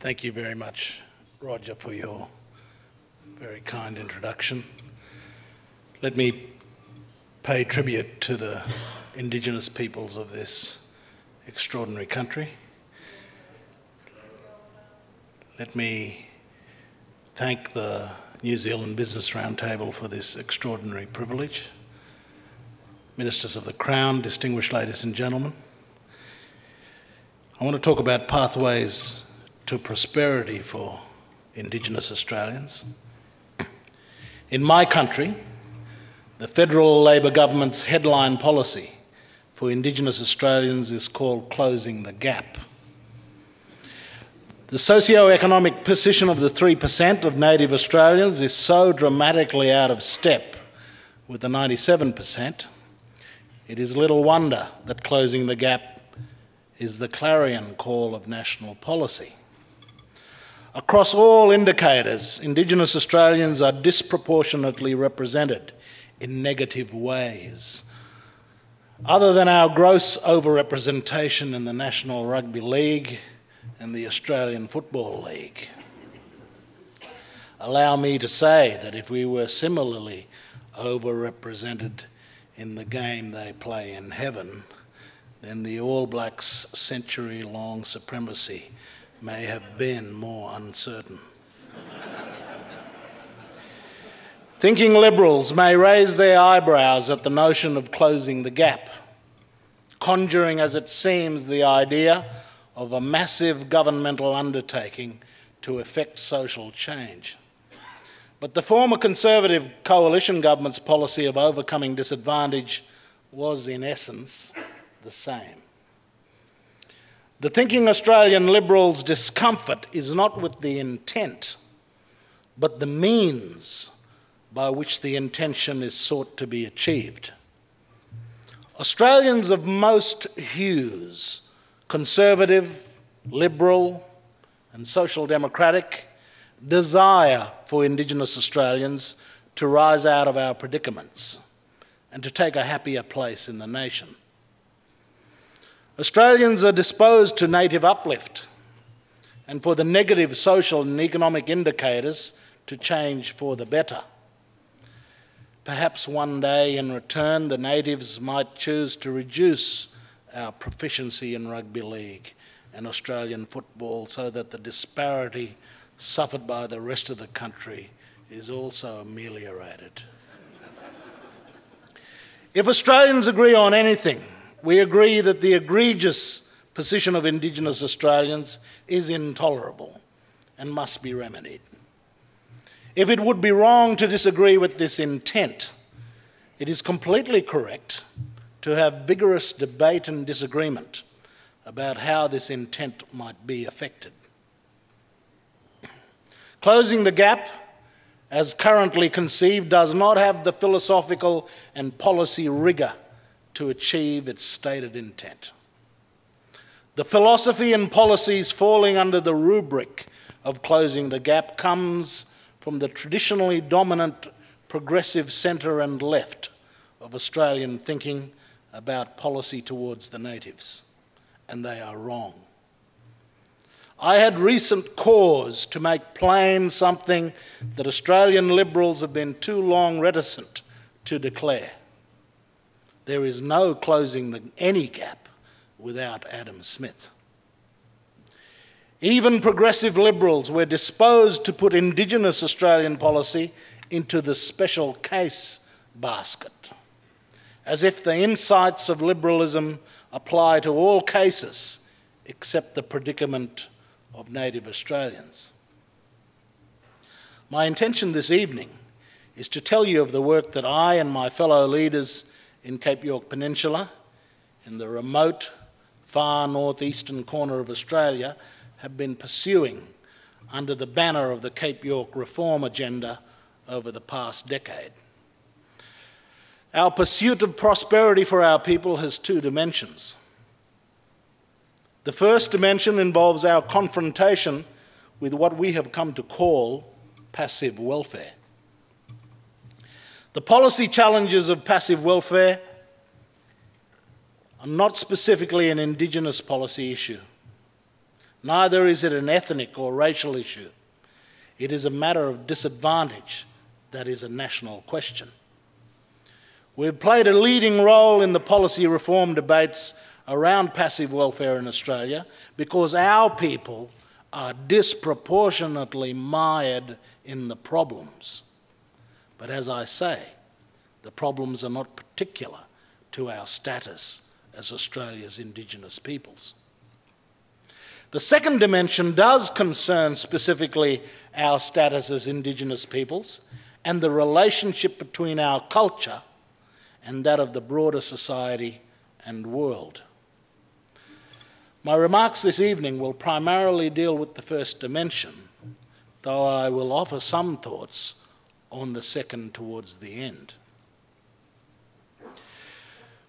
Thank you very much, Roger, for your very kind introduction. Let me pay tribute to the Indigenous peoples of this extraordinary country. Let me thank the New Zealand Business Roundtable for this extraordinary privilege. Ministers of the Crown, distinguished ladies and gentlemen, I want to talk about pathways to prosperity for Indigenous Australians. In my country, the federal Labor government's headline policy for Indigenous Australians is called Closing the Gap. The socio-economic position of the 3% of native Australians is so dramatically out of step with the 97%, it is little wonder that closing the gap is the clarion call of national policy. Across all indicators, Indigenous Australians are disproportionately represented in negative ways. Other than our gross overrepresentation in the National Rugby League and the Australian Football League. Allow me to say that if we were similarly overrepresented in the game they play in heaven, then the All Blacks' century-long supremacy may have been more uncertain. Thinking Liberals may raise their eyebrows at the notion of closing the gap, conjuring as it seems the idea of a massive governmental undertaking to effect social change. But the former Conservative coalition government's policy of overcoming disadvantage was in essence the same. The Thinking Australian Liberals' discomfort is not with the intent, but the means by which the intention is sought to be achieved. Australians of most hues, Conservative, Liberal and Social Democratic, desire for Indigenous Australians to rise out of our predicaments and to take a happier place in the nation. Australians are disposed to native uplift and for the negative social and economic indicators to change for the better. Perhaps one day in return the natives might choose to reduce our proficiency in rugby league and Australian football so that the disparity suffered by the rest of the country is also ameliorated. If Australians agree on anything, we agree that the egregious position of Indigenous Australians is intolerable and must be remedied. If it would be wrong to disagree with this intent, it is completely correct to have vigorous debate and disagreement about how this intent might be effected. Closing the gap, as currently conceived, does not have the philosophical and policy rigour to achieve its stated intent. The philosophy and policies falling under the rubric of closing the gap comes from the traditionally dominant progressive centre and left of Australian thinking about policy towards the natives, and they are wrong. I had recent cause to make plain something that Australian Liberals have been too long reticent to declare. There is no closing any gap without Adam Smith. Even progressive Liberals were disposed to put Indigenous Australian policy into the special case basket, as if the insights of liberalism apply to all cases except the predicament of native Australians. My intention this evening is to tell you of the work that I and my fellow leaders in Cape York Peninsula, in the remote, far northeastern corner of Australia, have been pursuing under the banner of the Cape York Reform Agenda over the past decade. Our pursuit of prosperity for our people has two dimensions. The first dimension involves our confrontation with what we have come to call passive welfare. The policy challenges of passive welfare are not specifically an Indigenous policy issue. Neither is it an ethnic or racial issue. It is a matter of disadvantage that is a national question. We've played a leading role in the policy reform debates around passive welfare in Australia because our people are disproportionately mired in the problems. But as I say, the problems are not particular to our status as Australia's Indigenous peoples. The second dimension does concern specifically our status as Indigenous peoples and the relationship between our culture and that of the broader society and world. My remarks this evening will primarily deal with the first dimension, though I will offer some thoughts on the second towards the end.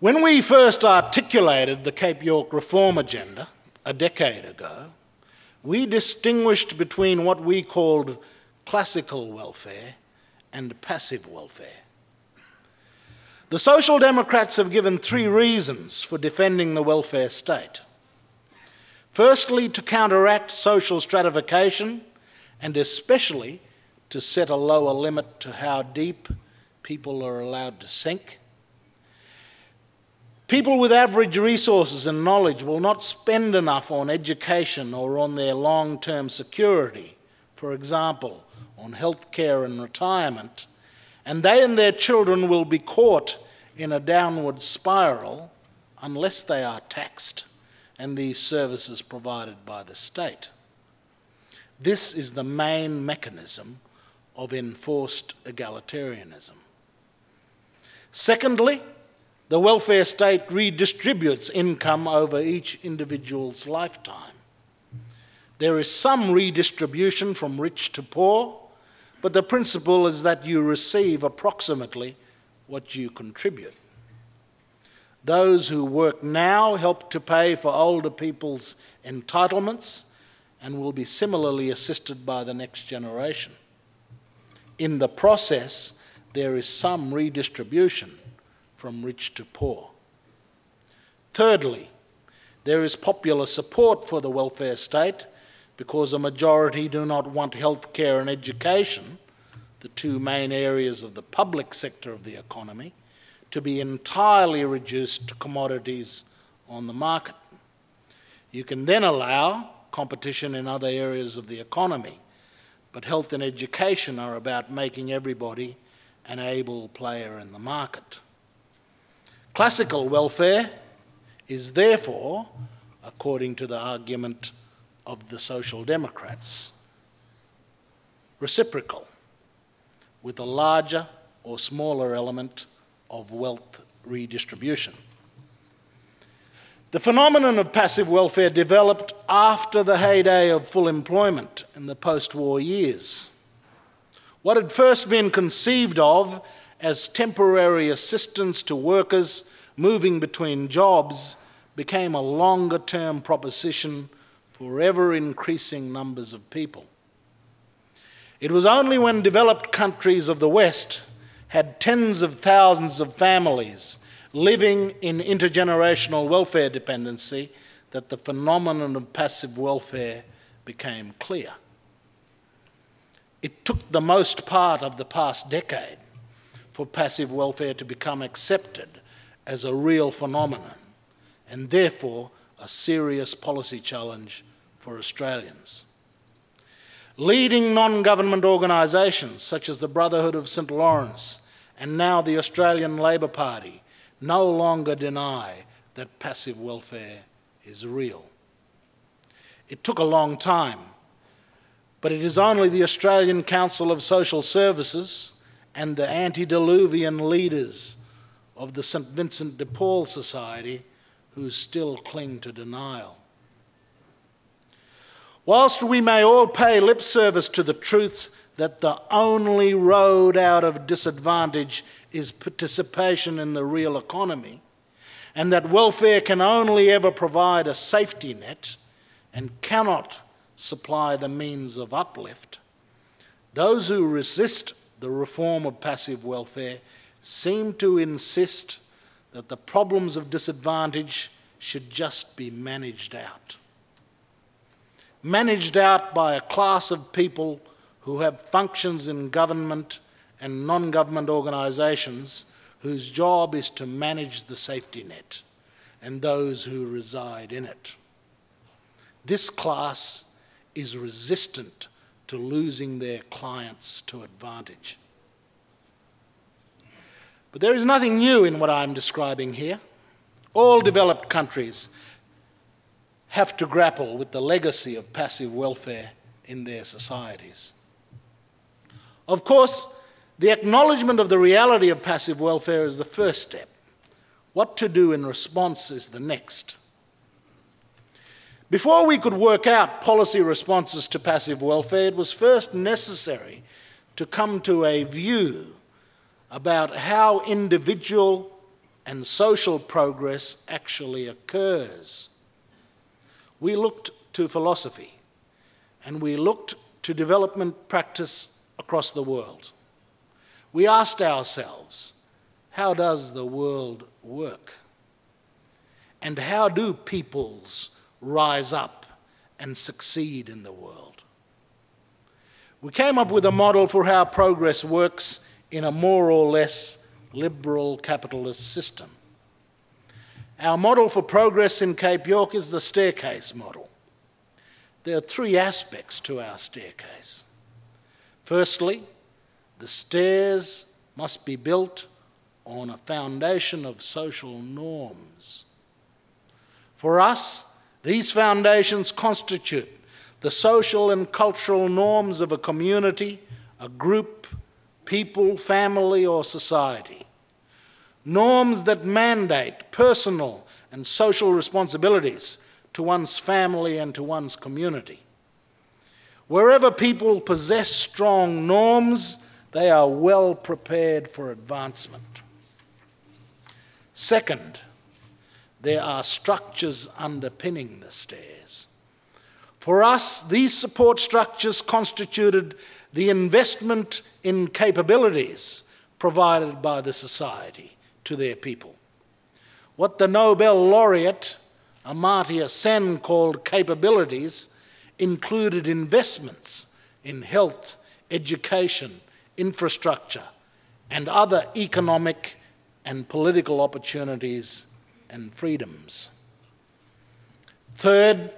When we first articulated the Cape York Reform Agenda a decade ago, we distinguished between what we called classical welfare and passive welfare. The Social Democrats have given three reasons for defending the welfare state. Firstly, to counteract social stratification and especially to set a lower limit to how deep people are allowed to sink. People with average resources and knowledge will not spend enough on education or on their long-term security, for example, on healthcare and retirement, and they and their children will be caught in a downward spiral unless they are taxed and these services provided by the state. This is the main mechanism of enforced egalitarianism. Secondly, the welfare state redistributes income over each individual's lifetime. There is some redistribution from rich to poor, but the principle is that you receive approximately what you contribute. Those who work now help to pay for older people's entitlements and will be similarly assisted by the next generation. In the process, there is some redistribution from rich to poor. Thirdly, there is popular support for the welfare state because a majority do not want healthcare and education, the two main areas of the public sector of the economy, to be entirely reduced to commodities on the market. You can then allow competition in other areas of the economy, but health and education are about making everybody an able player in the market. Classical welfare is therefore, according to the argument of the Social Democrats, reciprocal, with a larger or smaller element of wealth redistribution. The phenomenon of passive welfare developed after the heyday of full employment in the post-war years. What had first been conceived of as temporary assistance to workers moving between jobs became a longer-term proposition for ever-increasing numbers of people. It was only when developed countries of the West had tens of thousands of families living in intergenerational welfare dependency that the phenomenon of passive welfare became clear. It took the most part of the past decade for passive welfare to become accepted as a real phenomenon and therefore a serious policy challenge for Australians. Leading non-government organisations such as the Brotherhood of St Lawrence and now the Australian Labor Party no longer deny that passive welfare is real. It took a long time, but it is only the Australian Council of Social Services and the antediluvian leaders of the St Vincent de Paul Society who still cling to denial. Whilst we may all pay lip service to the truth that the only road out of disadvantage is participation in the real economy, and that welfare can only ever provide a safety net and cannot supply the means of uplift, those who resist the reform of passive welfare seem to insist that the problems of disadvantage should just be managed out. managed out by a class of people who have functions in government and non-government organisations whose job is to manage the safety net and those who reside in it. This class is resistant to losing their clients to advantage. But there is nothing new in what I'm describing here. All developed countries have to grapple with the legacy of passive welfare in their societies. Of course, the acknowledgement of the reality of passive welfare is the first step. What to do in response is the next. Before we could work out policy responses to passive welfare, it was first necessary to come to a view about how individual and social progress actually occurs. We looked to philosophy, and we looked to development practice across the world. We asked ourselves, how does the world work? And how do peoples rise up and succeed in the world? We came up with a model for how progress works in a more or less liberal capitalist system. Our model for progress in Cape York is the staircase model. There are three aspects to our staircase. Firstly, the stairs must be built on a foundation of social norms. For us, these foundations constitute the social and cultural norms of a community, a group, people, family, or society. Norms that mandate personal and social responsibilities to one's family and to one's community. Wherever people possess strong norms, they are well prepared for advancement. Second, there are structures underpinning the stairs. For us, these support structures constituted the investment in capabilities provided by the society to their people. What the Nobel laureate Amartya Sen called capabilities included investments in health, education, infrastructure, and other economic and political opportunities and freedoms. Third,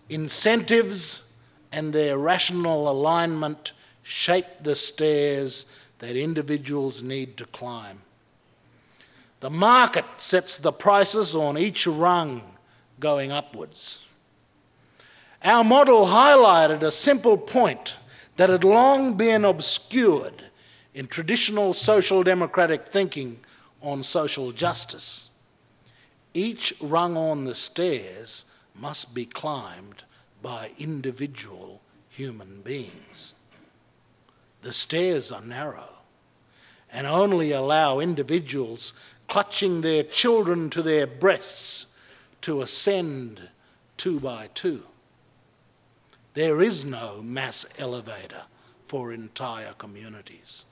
incentives and their rational alignment shape the stairs that individuals need to climb. The market sets the prices on each rung going upwards. Our model highlighted a simple point that had long been obscured in traditional social democratic thinking on social justice. Each rung on the stairs must be climbed by individual human beings. The stairs are narrow and only allow individuals clutching their children to their breasts to ascend 2 by 2. There is no mass elevator for entire communities.